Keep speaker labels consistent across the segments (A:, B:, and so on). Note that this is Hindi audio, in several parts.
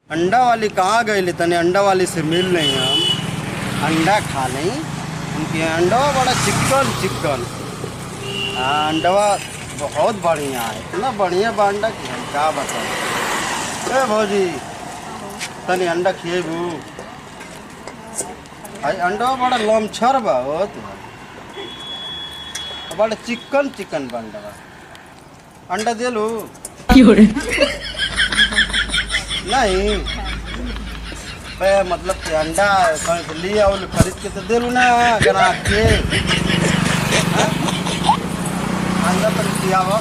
A: अंडा वाली कहाँ गई तने अंडा वाली से मिल नहीं हम अंडा खा लें। उनके अंडवा बड़ा चिकन चिकन। हाँ अंडवा बहुत बढ़िया है, इतना बढ़िया बा अंडा कि हम क्या बताएं। ए भौजी तनी अंडा खिएबू। आई अंडवा बड़ा लमछर बा हो बड़ा चिकन चिकन बा अंडवा। अंडा दे लू नहीं बे मतलब कि अंडा कहीं से ले आओ खरीद के तो दे लू ना अगर आपके अंडा पर दिया वो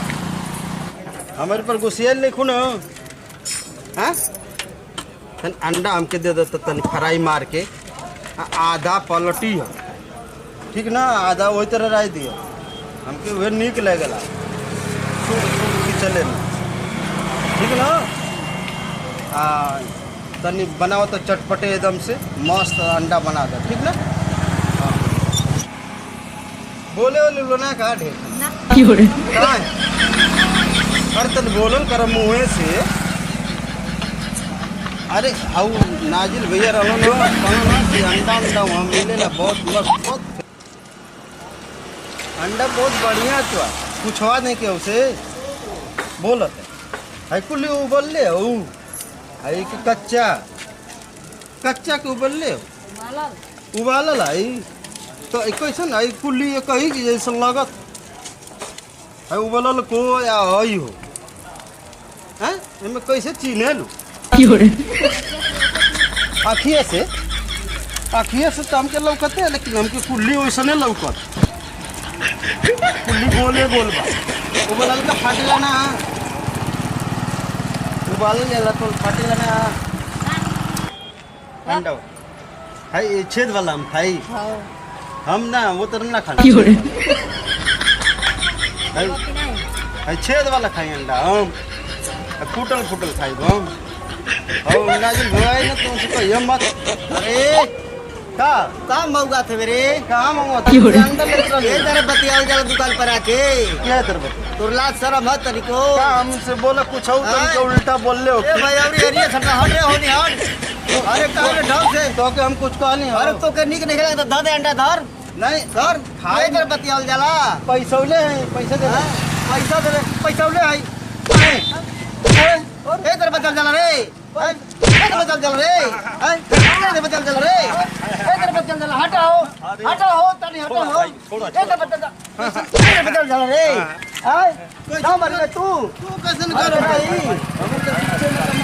A: हमारे पर गुस्सेल लिखू ना। हाँ तन अंडा हमके दे दो तन फ्राई मार के आधा पलटी है ठीक ना, आधा वही तरह राय दिया हमके वह निक लगेला चले ना ठीक ना। तनी बनाओ तो चटपटे एकदम से मस्त अंडा बना दो ठीक ना। हाँ बोले बोले लो ना कहा ढेर अरे तन बोलो कर मुँह से। अरे आओ नाजिल भैया रहो ना कि अंडा अंडा वहाँ मिले ना बहुत मस्त बहुत अंडा बहुत बढ़िया तो पूछवा नहीं के उसे बोलत है कुल उबल ले आई कि कच्चा कच्चा के उबल ले उबालल आई तो कैसे आई कुल्ली कही कि जैसे लागत है उबलल को या आई हो हैं इनमें कैसे चीने लू आखिए से तो हमके लौकते है लेकिन हमके कुल्ली वैसे नहीं लौकत। कुल्ली गोले गोल बा उबलल का फाटेला ना उबाल जाला तो फाटेला ना अंडा भाई छेद वाला हम खाई हम ना वो तो ना खाना भाई छेद वाला खाई अंडा हम फूटल फूटल खाई हम और नाजिल भाई ना तुमसे कहिए मत। अरे का मौगा थे मेरे कहाँ मौगा थे अंदर ले चल ये तेरे बतियाओ जरा दुकान पर आके क्या तेरे बतिया तोर लाज शर्म है तरीको का हमसे बोला कुछ हो तो उल्टा बोल ले हो ए भाई और ये छटा हट रे हो नहीं हट। अरे काहे ढंग से तो के हम कुछ कहा नहीं। अरे तो के निक नहीं लगा तो दे अंडा धर नहीं धर खाए तेरे बतियाओ जाला पैसा ले पैसा दे पैसा ले आई ए तेरे बचल जाला रे तेरे बचल जाला रे तेरे बचल जाला रे तेरे बचल जाला हटाओ तनी हटाओ तेरे बचल जाला रे हां कोई ना मर तू कैसे कर भाई।